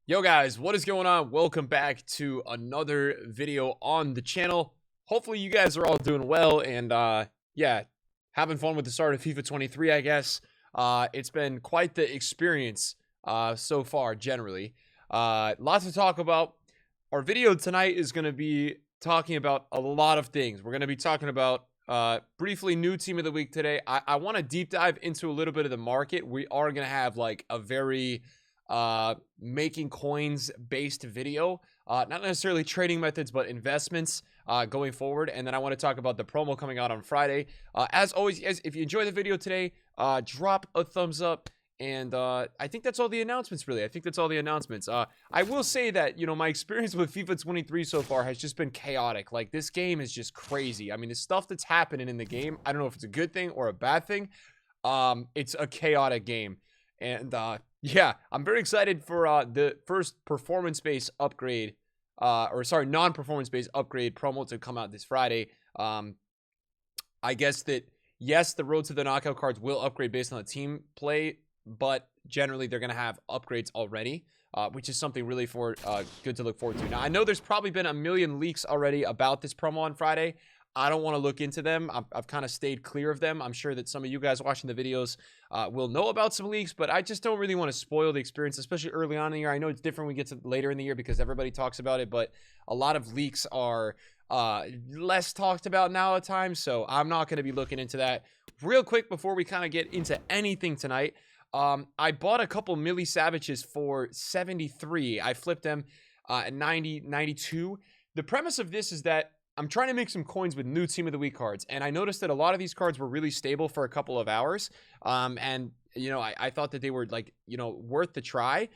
Yo guys, what is going on? Welcome back to another video on the channel. Hopefully you guys are all doing well and yeah, having fun with the start of FIFA 23, I guess. It's been quite the experience so far generally. Lots to talk about. Our video tonight is going to be talking about a lot of things. We're going to be talking about briefly new team of the week today. I want to deep dive into a little bit of the market. We are going to have like a very making coins based video, not necessarily trading methods but investments going forward. And then I want to talk about the promo coming out on Friday. As always, guys, if you enjoy the video today, drop a thumbs up. And I think that's all the announcements, really. I think that's all the announcements. I will say that, you know, my experience with FIFA 23 so far has just been chaotic. Like, this game is just crazy. I mean, the stuff that's happening in the game, I don't know if it's a good thing or a bad thing. It's a chaotic game. And yeah, I'm very excited for the first performance-based upgrade, non-performance-based upgrade promo to come out this Friday. I guess that, yes, the road to the knockout cards will upgrade based on the team play, but generally they're going to have upgrades already, which is something really good to look forward to. Now, I know there's probably been a million leaks already about this promo on Friday. I don't want to look into them. I've kind of stayed clear of them. I'm sure that some of you guys watching the videos will know about some leaks, but I just don't really want to spoil the experience, especially early on in the year. I know it's different when we get to later in the year because everybody talks about it, but a lot of leaks are less talked about now at times, so I'm not going to be looking into that. Real quick before we kind of get into anything tonight, I bought a couple Millie Savages for 73. I flipped them at 90, 92. The premise of this is that I'm trying to make some coins with new Team of the Week cards, and I noticed that a lot of these cards were really stable for a couple of hours, and, you know, I thought that they were, like, you know, worth the try.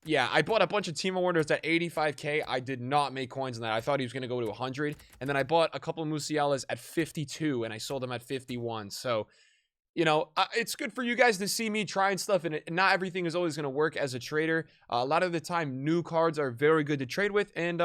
Yeah, I bought a bunch of Team Warners at 85k. I did not make coins on that. I thought he was going to go to 100, and then I bought a couple of Musialas at 52, and I sold them at 51, so... You know, it's good for you guys to see me trying stuff, and not everything is always going to work as a trader. A lot of the time, new cards are very good to trade with, and,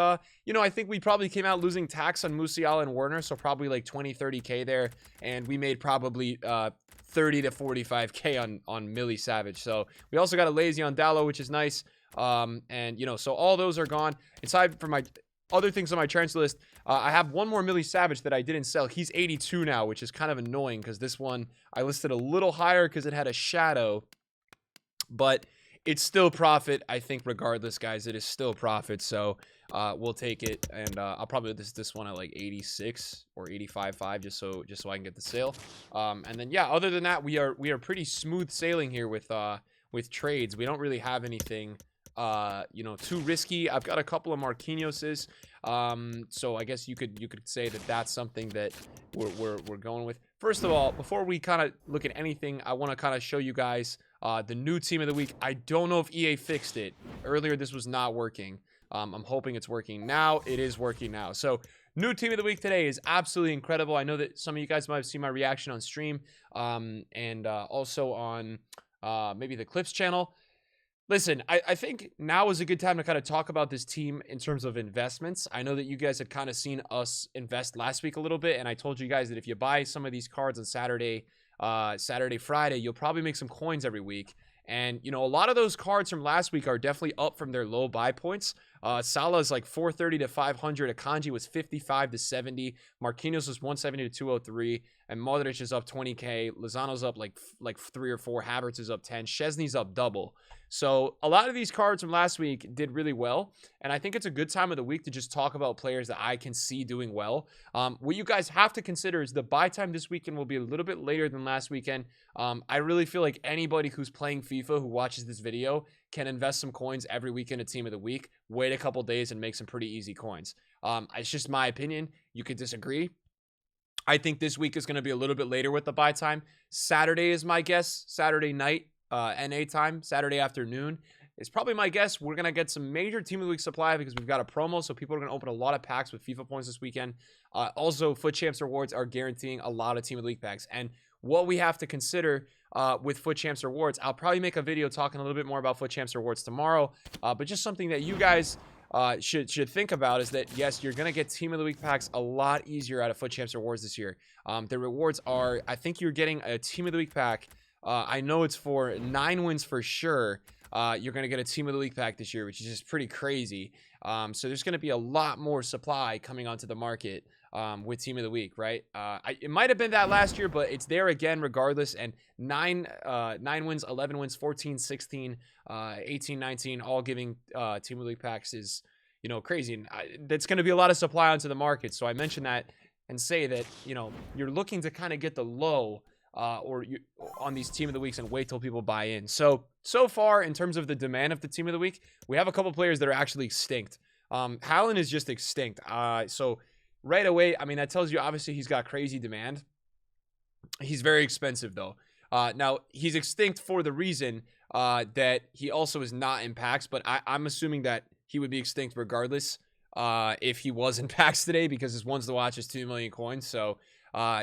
you know, I think we probably came out losing tax on Musiala and Werner, so probably like 20, 30k there, and we made probably 30 to 45k on Millie Savage. So we also got a lazy on Dallo, which is nice, and, you know, so all those are gone. Aside from my... other things on my transfer list, I have one more Millie Savage that I didn't sell. He's 82 now, which is kind of annoying because this one I listed a little higher because it had a shadow, but it's still profit. I think regardless, guys, it is still profit. So we'll take it, and I'll probably this one at like 86 or 85.5 just so I can get the sale. And then yeah, other than that, we are pretty smooth sailing here with trades. We don't really have anything you know, too risky. I've got a couple of Marquinhoses, so I guess you could say that that's something that we're going with. First of all, before we kind of look at anything, I want to kind of show you guys the new team of the week. I don't know if EA fixed it earlier. This was not working. I'm hoping it's working now. It is working now. So new team of the week today is absolutely incredible. I know that some of you guys might have seen my reaction on stream, and also on maybe the Clips channel. Listen, I think now is a good time to kind of talk about this team in terms of investments. I know that you guys had kind of seen us invest last week a little bit, and I told you guys that if you buy some of these cards on Saturday, Friday, you'll probably make some coins every week. And, you know, a lot of those cards from last week are definitely up from their low buy points. Salah is like 430 to 500. Akanji was 55 to 70. Marquinhos was 170 to 203. And Modric is up 20k. Lozano's up like 3 or 4. Havertz is up 10. Szczesny's up double. So a lot of these cards from last week did really well. And I think it's a good time of the week to just talk about players that I can see doing well. What you guys have to consider is the buy time this weekend will be a little bit later than last weekend. I really feel like anybody who's playing FIFA who watches this video can invest some coins every weekend at Team of the Week, wait a couple days, and make some pretty easy coins. It's just my opinion. You could disagree. I think this week is going to be a little bit later with the buy time. Saturday is my guess. Saturday night, NA time, Saturday afternoon is probably my guess. We're going to get some major Team of the Week supply because we've got a promo, so people are going to open a lot of packs with FIFA points this weekend. Also, Foot Champs rewards are guaranteeing a lot of Team of the Week packs. And what we have to consider with Foot Champs rewards, I'll probably make a video talking a little bit more about Foot Champs rewards tomorrow, but just something that you guys should think about is that, yes, you're going to get Team of the Week packs a lot easier out of Foot Champs rewards this year. The rewards are, I think you're getting a Team of the Week pack. I know it's for 9 wins for sure. you're going to get a Team of the Week pack this year, which is just pretty crazy. So there's going to be a lot more supply coming onto the market with Team of the Week, right? It might have been that last year, but it's there again regardless. And 9 wins, 11 wins, 14, 16, 18, 19, all giving Team of the Week packs is, you know, crazy. And that's going to be a lot of supply onto the market. So I mentioned that and say that, you know, you're looking to kind of get the low on these Team of the Weeks and wait till people buy in. So far, in terms of the demand of the Team of the Week, we have a couple players that are actually extinct. Haaland is just extinct. So right away, I mean, that tells you obviously he's got crazy demand. He's very expensive, though. Now, he's extinct for the reason that he also is not in packs, but I'm assuming that he would be extinct regardless if he was in packs today, because his ones to watch is 2 million coins. So,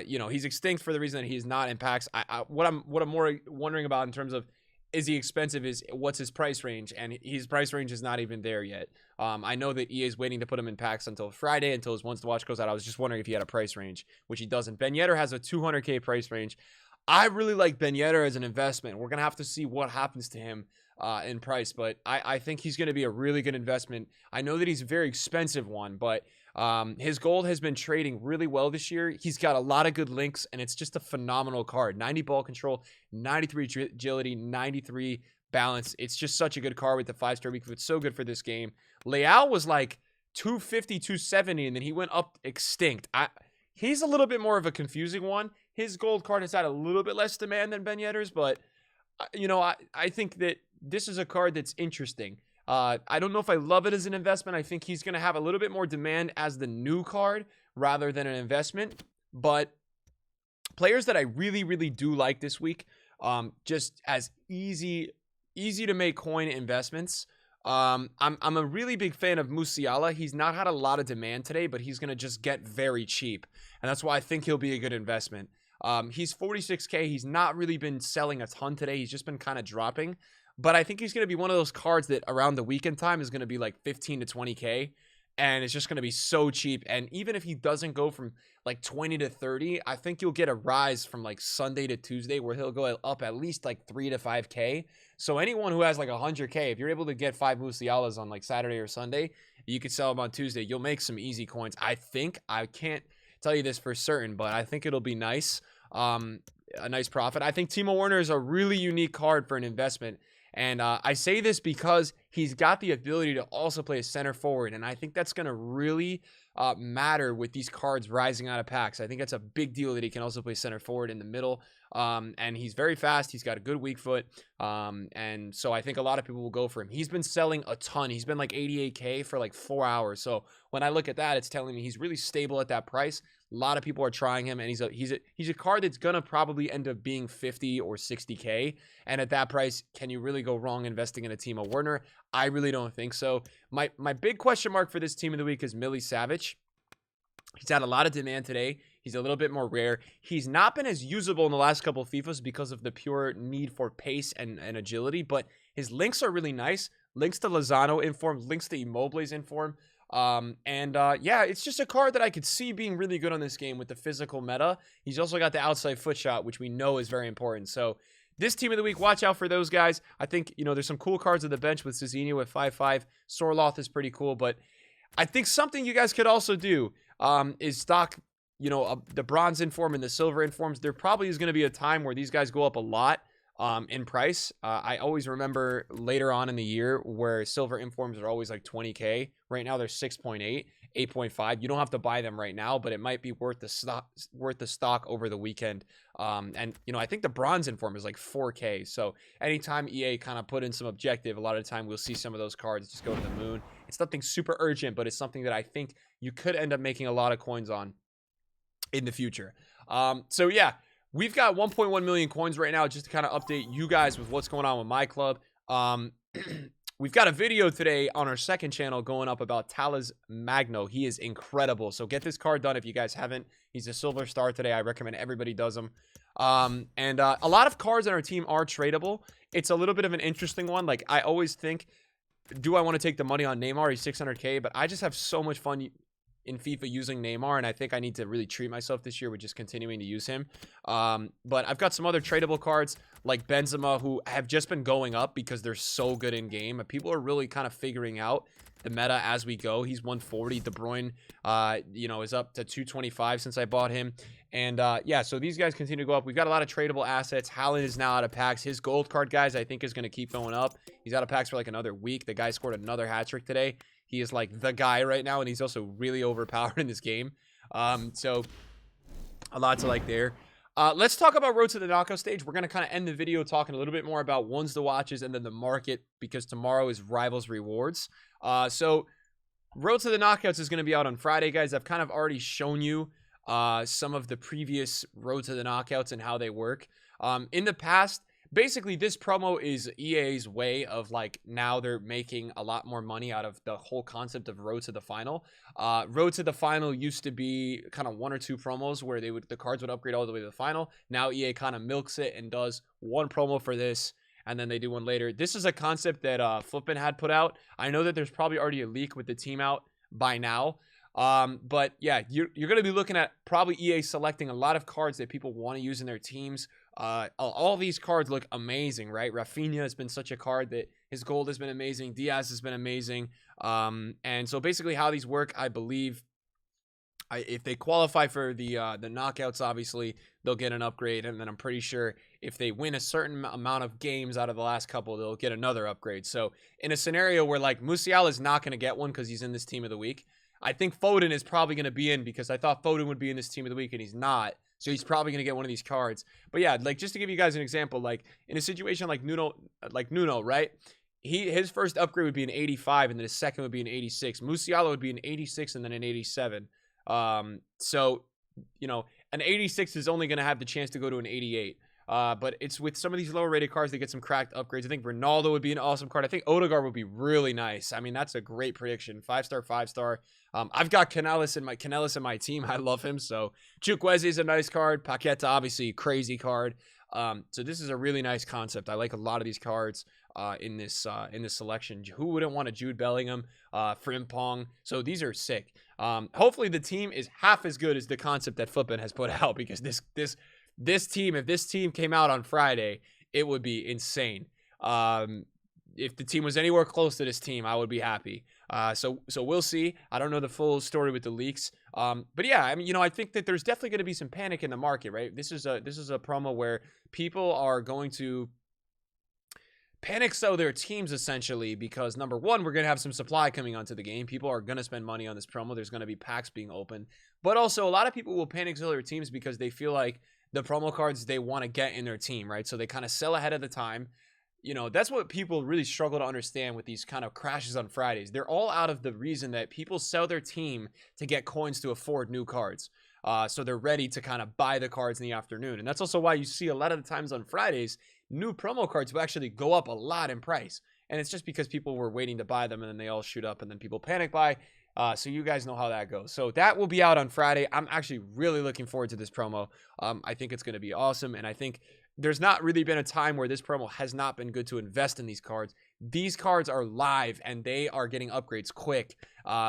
you know, he's extinct for the reason that he's not in packs. What I'm more wondering about in terms of is he expensive is what's his price range, and his price range is not even there yet. I know that EA is waiting to put him in packs until Friday, until his ones to watch goes out. I was just wondering if he had a price range, which he doesn't. Ben Yedder has a 200K price range. I really like Ben Yedder as an investment. We're going to have to see what happens to him in price, but I think he's going to be a really good investment. I know that he's a very expensive one, but his gold has been trading really well this year. He's got a lot of good links, and it's just a phenomenal card. 90 ball control, 93 agility, 93 balance. It's just such a good card with the 5-star weak foot. So good for this game. Leao was like 250, 270, and then he went up extinct. He's a little bit more of a confusing one. His gold card has had a little bit less demand than Ben Yedder's, but you know, I think that this is a card that's interesting. I don't know if I love it as an investment. I think he's going to have a little bit more demand as the new card rather than an investment. But players that I really, really do like this week, just as easy to make coin investments. I'm a really big fan of Musiala. He's not had a lot of demand today, but he's going to just get very cheap. And that's why I think he'll be a good investment. He's 46K. He's not really been selling a ton today. He's just been kind of dropping. But I think he's going to be one of those cards that around the weekend time is going to be like 15 to 20K. And it's just going to be so cheap. And even if he doesn't go from like 20 to 30, I think you'll get a rise from like Sunday to Tuesday where he'll go up at least like 3 to 5K. So anyone who has like 100K, if you're able to get 5 Musialas on like Saturday or Sunday, you could sell them on Tuesday. You'll make some easy coins. I think. I can't tell you this for certain, but I think it'll be nice. A nice profit. I think Timo Werner is a really unique card for an investment. And I say this because he's got the ability to also play a center forward. And I think that's going to really matter with these cards rising out of packs. I think that's a big deal that he can also play center forward in the middle. And he's very fast. He's got a good weak foot. And so I think a lot of people will go for him. He's been selling a ton. He's been like 88K for like 4 hours. So when I look at that, it's telling me he's really stable at that price. A lot of people are trying him, and he's a card that's gonna probably end up being 50 or 60K. And at that price, can you really go wrong investing in a Timo Werner? I really don't think so. My big question mark for this Team of the Week is Millie Savic. He's had a lot of demand today. He's a little bit more rare. He's not been as usable in the last couple of FIFAs because of the pure need for pace and agility, but his links are really nice. Links to Lozano in form, links to Immobile's in form. Yeah, it's just a card that I could see being really good on this game with the physical meta. He's also got the outside foot shot, which we know is very important. So this Team of the Week, watch out for those guys. I think, you know, there's some cool cards at the bench with Cezinha at 5.5. Sorloth is pretty cool, but I think something you guys could also do is stock, you know, the bronze inform and the silver informs. There probably is going to be a time where these guys go up a lot in price. I always remember later on in the year where silver informs are always like 20K. Right now they're 6.8, 8.5. You don't have to buy them right now, but it might be worth the stock over the weekend. And you know, I think the bronze inform is like 4K. So anytime EA kind of put in some objective, a lot of the time we'll see some of those cards just go to the moon. It's nothing super urgent, but it's something that I think you could end up making a lot of coins on in the future. So yeah, we've got 1.1 million coins right now, just to kind of update you guys with what's going on with my club. We've got a video today on our second channel going up about Talas Magno. He is incredible. So get this card done if you guys haven't. He's a silver star today. I recommend everybody does them. A lot of cards on our team are tradable. It's a little bit of an interesting one. Like, I always think, do I want to take the money on Neymar? He's 600K, but I just have so much fun in FIFA using Neymar, and I think I need to really treat myself this year with just continuing to use him. But I've got some other tradable cards. like Benzema, who have just been going up because they're so good in game. People are really kind of figuring out the meta as we go. He's 140. De Bruyne, you know, is up to 225 since I bought him. And yeah, so these guys continue to go up. We've got a lot of tradable assets. Haaland is now out of packs. His gold card, guys, I think is going to keep going up. He's out of packs for like another week. The guy scored another hat trick today. He is like the guy right now, and he's also really overpowered in this game. So a lot to like there. Let's talk about Road to the Knockout stage. We're going to kind of end the video talking a little bit more about ones to watches and then the market, because tomorrow is Rivals Rewards. So Road to the Knockouts is going to be out on Friday, guys. I've kind of already shown you some of the previous Road to the Knockouts and how they work. In the past, basically this promo is EA's way of like, now they're making a lot more money out of the whole concept of Road to the Final. Road to the Final used to be kind of 1 or 2 promos where the cards would upgrade all the way to the final. Now EA kind of milks it and does one promo for this, and then they do one later. This is a concept that Flippin had put out. I know that there's probably already a leak with the team out by now. But yeah, you're going to be looking at probably EA selecting a lot of cards that people want to use in their teams. All these cards look amazing, right? Rafinha has been such a card that his gold has been amazing. Diaz has been amazing. And so basically how these work, I believe, if they qualify for the knockouts, obviously they'll get an upgrade. And then I'm pretty sure if they win a certain amount of games out of the last couple, they'll get another upgrade. So in a scenario where like Musiala is not going to get one because he's in this team of the week, I think Foden is probably going to be in, because I thought Foden would be in this team of the week and he's not. So he's probably going to get one of these cards. But yeah, like just to give you guys an example, like in a situation like Nuno, right? His first upgrade would be an 85 and then his second would be an 86. Musiala would be an 86 and then an 87. So, you know, an 86 is only going to have the chance to go to an 88. But it's with some of these lower rated cards, they get some cracked upgrades. I think Ronaldo would be an awesome card. I think Odegaard would be really nice. I mean, that's a great prediction. 5-star, 5-star. I've got Canellis in my team. I love him. So Chukwueze is a nice card. Paqueta, obviously, crazy card. So this is a really nice concept. I like a lot of these cards in this selection. Who wouldn't want a Jude Bellingham, Frimpong? So these are sick. Hopefully the team is half as good as the concept that Flippin has put out, because this team, if this team came out on Friday, it would be insane. If the team was anywhere close to this team, I would be happy. So we'll see. I don't know the full story with the leaks. But yeah, I mean, you know, I think that there's definitely going to be some panic in the market, right? This is a promo where people are going to panic sell their teams essentially, because number one, we're going to have some supply coming onto the game. People are going to spend money on this promo. There's going to be packs being opened, but also a lot of people will panic sell their teams because they feel like the promo cards they want to get in their team, right? So they kind of sell ahead of the time. You know, that's what people really struggle to understand with these kind of crashes on Fridays. They're all out of the reason that people sell their team to get coins to afford new cards. So they're ready to kind of buy the cards in the afternoon. And that's also why you see a lot of the times on Fridays, new promo cards will actually go up a lot in price. And it's just because people were waiting to buy them and then they all shoot up and then people panic buy. So you guys know how that goes. So that will be out on Friday. I'm actually really looking forward to this promo. I think it's going to be awesome. And I think there's not really been a time where this promo has not been good to invest in these cards. These cards are live and they are getting upgrades quick.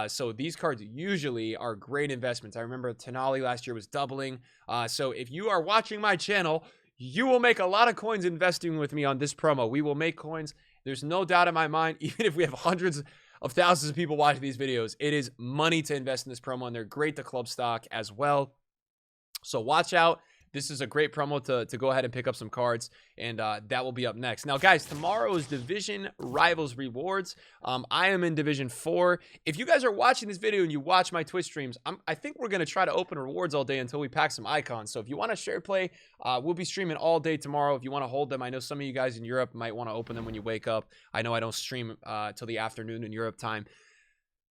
So these cards usually are great investments. I remember Tonali last year was doubling. So if you are watching my channel, you will make a lot of coins investing with me on this promo. We will make coins. There's no doubt in my mind, even if we have hundreds of thousands of people watching these videos, it is money to invest in this promo, and they're great to club stock as well. So watch out. This is a great promo to go ahead and pick up some cards, and that will be up next. Now, guys, tomorrow is Division Rivals Rewards. I am in Division 4. If you guys are watching this video and you watch my Twitch streams, I think we're going to try to open rewards all day until we pack some icons. So if you want to share play, we'll be streaming all day tomorrow. If you want to hold them, I know some of you guys in Europe might want to open them when you wake up. I know I don't stream till the afternoon in Europe time.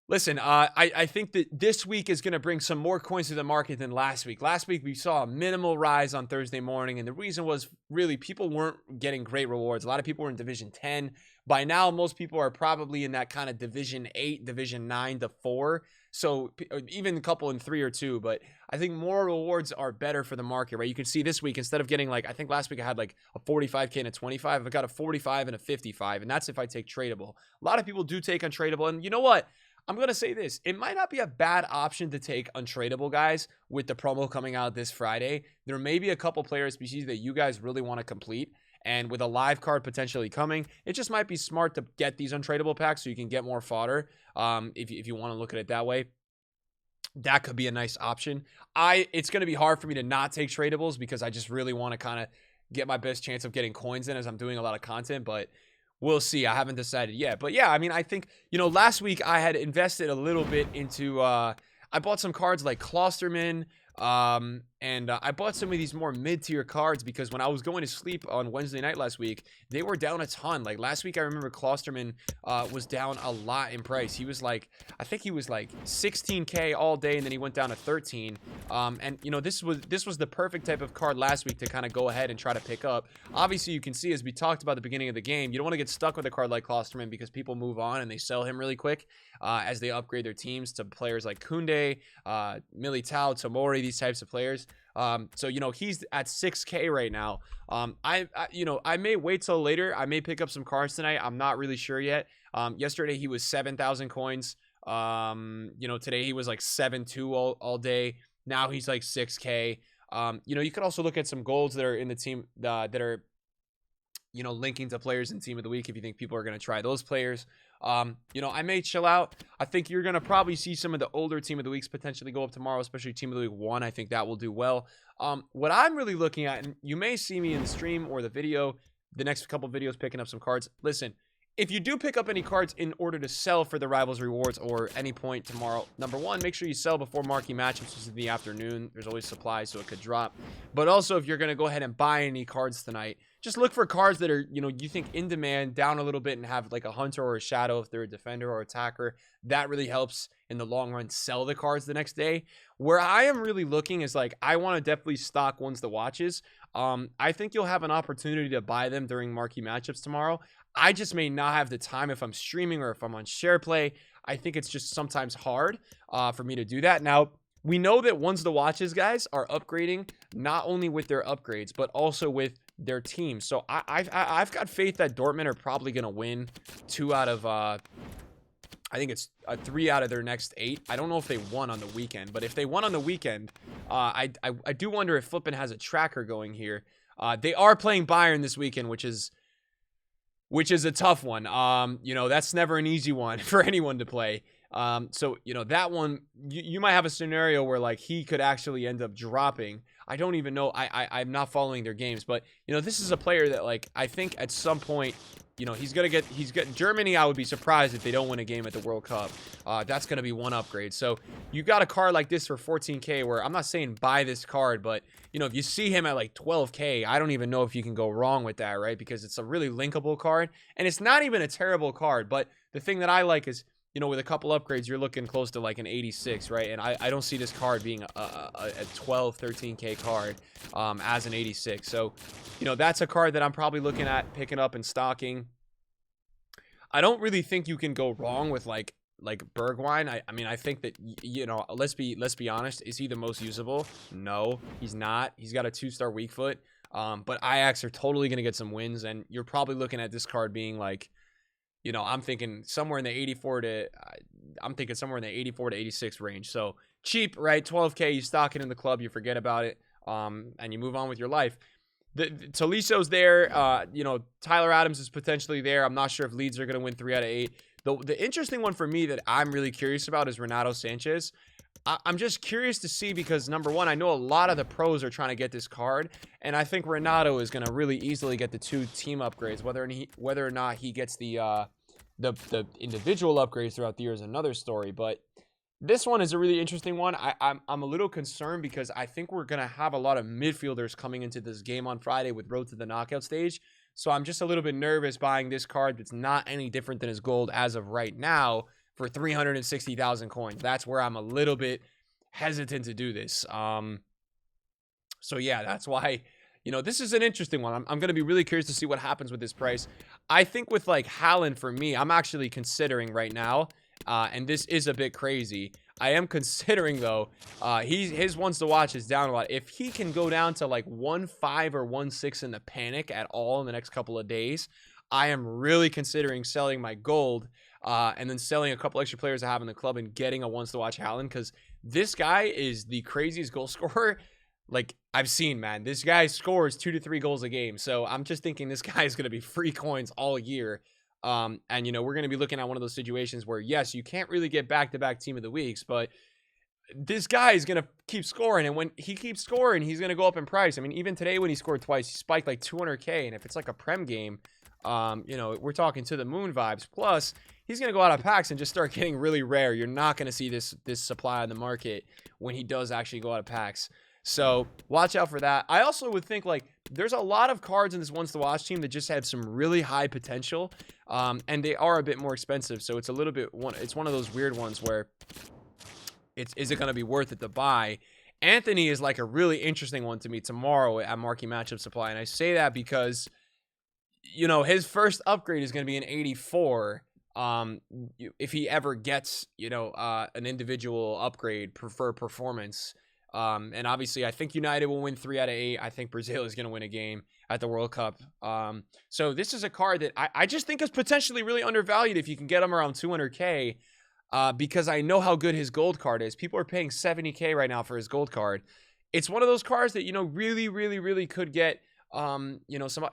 Listen, I think that this week is going to bring some more coins to the market than last week. Last week, we saw a minimal rise on Thursday morning, and the reason was really people weren't getting great rewards. A lot of people were in Division 10. By now, most people are probably in that kind of Division 8, Division 9 to 4. So even a couple in 3 or 2, but I think more rewards are better for the market, right? You can see this week, instead of getting like, I think last week I had like a 45K and a 25, I've got a 45 and a 55, and that's if I take tradable. A lot of people do take untradeable, and you know what? I'm going to say this. It might not be a bad option to take untradeable, guys, with the promo coming out this Friday. There may be a couple player species that you guys really want to complete. And with a live card potentially coming, it just might be smart to get these untradeable packs so you can get more fodder. If you want to look at it that way, that could be a nice option. It's going to be hard for me to not take tradables because I just really want to kind of get my best chance of getting coins in as I'm doing a lot of content, but we'll see. I haven't decided yet. But yeah, I mean, I think, last week I had invested a little bit into, I bought some cards like Klosterman, and I bought some of these more mid-tier cards because when I was going to sleep on Wednesday night last week, they were down a ton. Like last week, I remember Klosterman was down a lot in price. He was like, I think he was like 16K all day, and then he went down to 13. And this was the perfect type of card last week to kind of go ahead and try to pick up. Obviously, you can see, as we talked about at the beginning of the game, you don't want to get stuck with a card like Klosterman because people move on and they sell him really quick as they upgrade their teams to players like Koundé, Militao, Tomori, these types of players. So he's at 6K right now. I may wait till later. I may pick up some cards tonight. I'm not really sure yet. Yesterday he was 7,000 coins. Today he was like 7.2 all day. Now he's like 6K. You could also look at some golds that are in the team that are linking to players in team of the week if you think people are going to try those players. I may chill out. I think you're going to probably see some of the older team of the weeks potentially go up tomorrow, especially team of the week 1. I think that will do well. What I'm really looking at, and you may see me in the stream or the video, the next couple videos picking up some cards. Listen, if you do pick up any cards in order to sell for the Rivals rewards or any point tomorrow, number one, make sure you sell before marquee matchups, which is in the afternoon. There's always supply, so it could drop. But also, if you're going to go ahead and buy any cards tonight, just look for cards that are, you think in demand, down a little bit, and have like a hunter or a shadow if they're a defender or attacker. That really helps in the long run sell the cards the next day. Where I am really looking is like, I want to definitely stock ones the watches. I think you'll have an opportunity to buy them during marquee matchups tomorrow. I just may not have the time if I'm streaming or if I'm on share play. I think it's just sometimes hard for me to do that. Now, we know that once the watches guys are upgrading, not only with their upgrades, but also with their team. So I've got faith that Dortmund are probably going to win 2 out of, I think it's 3 out of their next 8. I don't know if they won on the weekend, but if they won on the weekend, I do wonder if Flippin has a tracker going here. They are playing Bayern this weekend, which is a tough one. That's never an easy one for anyone to play. So that one, you might have a scenario where like he could actually end up dropping. I don't even know. I'm not following their games, but this is a player that like I think at some point he's getting Germany. I would be surprised if they don't win a game at the World Cup. That's gonna be one upgrade. So you got a card like this for 14K, where I'm not saying buy this card, but if you see him at like 12K, I don't even know if you can go wrong with that, right? Because it's a really linkable card, and it's not even a terrible card. But the thing that I like is, with a couple upgrades, you're looking close to like an 86, right? And I don't see this card being a 12, 13K card as an 86. So, that's a card that I'm probably looking at picking up and stocking. I don't really think you can go wrong with like Bergwijn. I mean, I think that, let's be honest. Is he the most usable? No, he's not. He's got a 2-star weak foot. But Ajax are totally going to get some wins, and you're probably looking at this card being like, I'm thinking somewhere in the 84 to 86 range. So cheap, right? 12K, you stock it in the club, you forget about it, and you move on with your life. The Toliso's there. Tyler Adams is potentially there. I'm not sure if Leeds are going to win 3 out of 8. The interesting one for me that I'm really curious about is Renato Sanchez. I'm just curious to see because, number one, I know a lot of the pros are trying to get this card, and I think Renato is going to really easily get the 2 team upgrades. Whether or not he gets the individual upgrades throughout the year is another story, but this one is a really interesting one. I'm a little concerned because I think we're going to have a lot of midfielders coming into this game on Friday with road to the knockout stage. So I'm just a little bit nervous buying this card that's not any different than his gold as of right now for 360,000 coins. That's where I'm a little bit hesitant to do this. So yeah, that's why, this is an interesting one. I'm going to be really curious to see what happens with this price. I think with like Haaland, for me, I'm actually considering right now, and this is a bit crazy. I am considering though, his ones to watch is down a lot. If he can go down to like 1.5 or 1.6 in the panic at all in the next couple of days, I am really considering selling my gold, and then selling a couple extra players I have in the club and getting a ones to watch Haaland, because this guy is the craziest goal scorer like I've seen, man, this guy scores 2 to 3 goals a game. So I'm just thinking this guy is going to be free coins all year. And you know, we're going to be looking at one of those situations where, yes, you can't really get back-to-back team of the weeks, but this guy is going to keep scoring. And when he keeps scoring, he's going to go up in price. I mean, even today when he scored twice, he spiked like 200K. And if it's like a Prem game, you know, we're talking to the moon vibes. Plus, he's going to go out of packs and just start getting really rare. You're not going to see this supply on the market when he does actually go out of packs. So watch out for that. I also would think like there's a lot of cards in this Ones to Watch team that just have some really high potential, and they are a bit more expensive. So it's a little bit it's one of those weird ones where is it going to be worth it to buy? Anthony is like a really interesting one to me tomorrow at Marquee Matchup Supply, and I say that because, you know, his first upgrade is going to be an 84. If he ever gets, you know, an individual upgrade for performance. And obviously I think United will win 3 out of 8. I think Brazil is going to win a game at the World Cup. So this is a card that I just think is potentially really undervalued if you can get him around 200K, because I know how good his gold card is. People are paying 70K right now for his gold card. It's one of those cards that, you know, really could get, you know, some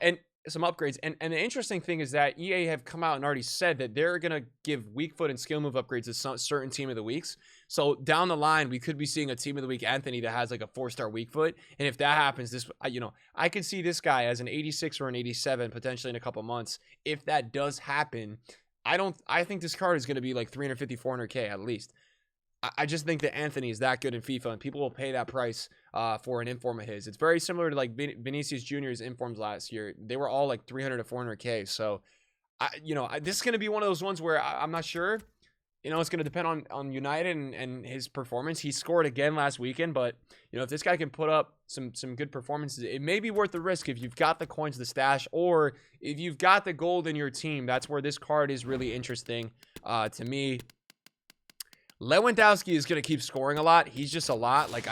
upgrades. And the interesting thing is that EA have come out and already said that they're going to give weak foot and skill move upgrades to some certain team of the weeks. So down the line, we could be seeing a team of the week Anthony that has like a 4-star weak foot. And if that happens, this, you know, I could see this guy as an 86 or an 87 potentially in a couple months. If that does happen, I think this card is going to be like 350, 400K at least. I just think that Anthony is that good in FIFA, and people will pay that price for an inform of his. It's very similar to like Vinicius Jr.'s informs last year. They were all like 300 to 400K. So, you know, this is going to be one of those ones where I'm not sure. You know, it's going to depend on United and his performance. He scored again last weekend, but, you know, if this guy can put up some good performances, it may be worth the risk if you've got the coins to stash, or if you've got the gold in your team. That's where this card is really interesting to me. Lewandowski is going to keep scoring a lot. He's just a lot. Like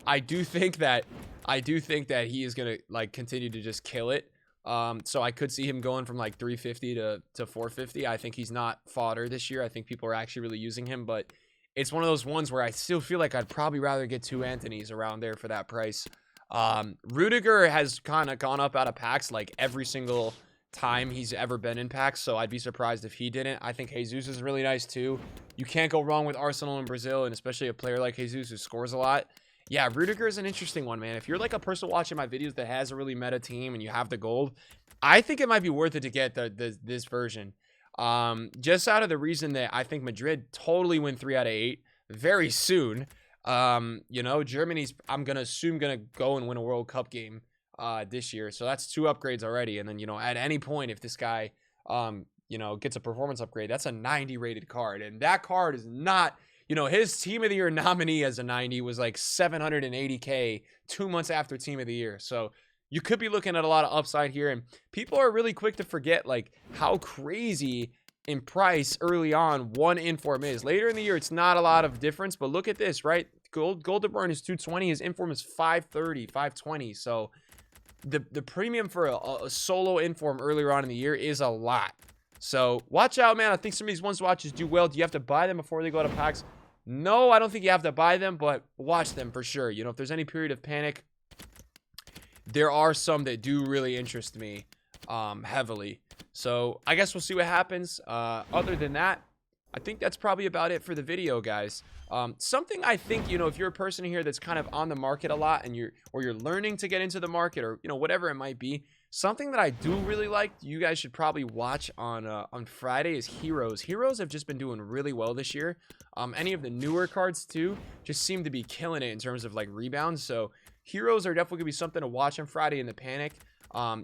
I do think that he is going to like continue to just kill it. So I could see him going from like 350 to 450. I think he's not fodder this year. I think people are actually really using him, but it's one of those ones where I still feel like I'd probably rather get 2 Anthonys around there for that price. Rudiger has kind of gone up out of packs like every single time he's ever been in packs, so I'd be surprised if he didn't. I think Jesus is really nice too. You can't go wrong with Arsenal and Brazil, and especially a player like Jesus who scores a lot. Yeah, Rudiger is an interesting one, man. If you're like a person watching my videos that has a really meta team and you have the gold, I think it might be worth it to get this version. Just out of the reason that I think Madrid totally win 3 out of 8 very soon. You know, Germany's, I'm gonna assume, gonna go and win a World Cup game this year, so that's 2 upgrades already. And then, you know, at any point, if this guy you know, gets a performance upgrade, that's a 90 rated card, and that card is not, you know, his team of the year nominee as a 90 was like 780K 2 months after team of the year. So you could be looking at a lot of upside here, and people are really quick to forget like how crazy in price early on one inform is. Later in the year, it's not a lot of difference, but look at this, right? Gold De Bruyne is 220, his inform is 530, 520. So the premium for a solo inform earlier on in the year is a lot. So watch out, man. I think some of these ones watches do well. Do you have to buy them before they go to packs? No, I don't think you have to buy them, but watch them for sure. You know, if there's any period of panic, there are some that do really interest me heavily. So I guess we'll see what happens. Other than that, I think that's probably about it for the video, guys. Something I think, you know, if you're a person here that's kind of on the market a lot and you're learning to get into the market, or, you know, whatever it might be, something that I do really like, you guys should probably watch on Friday, is Heroes. Heroes have just been doing really well this year. Any of the newer cards too just seem to be killing it in terms of like rebounds. So Heroes are definitely gonna be something to watch on Friday in the panic.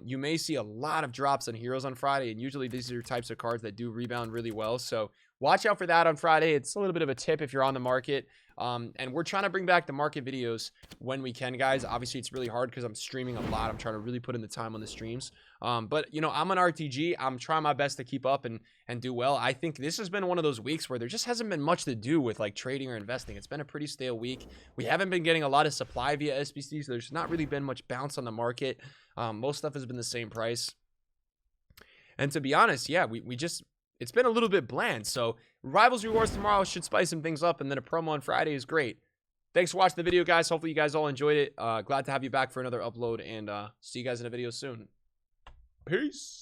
You may see a lot of drops on Heroes on Friday, and usually these are types of cards that do rebound really well. So watch out for that on Friday. It's a little bit of a tip if you're on the market. And we're trying to bring back the market videos when we can, guys. Obviously, it's really hard because I'm streaming a lot. I'm trying to really put in the time on the streams. But, you know, I'm an RTG. I'm trying my best to keep up and do well. I think this has been one of those weeks where there just hasn't been much to do with, like, trading or investing. It's been a pretty stale week. We haven't been getting a lot of supply via SBC, so there's not really been much bounce on the market. Most stuff has been the same price. And to be honest, yeah, we just... it's been a little bit bland. So Rivals Rewards tomorrow should spice some things up, and then a promo on Friday is great. thanks for watching the video, guys. Hopefully you guys all enjoyed it. Glad to have you back for another upload, and see you guys in a video soon. Peace.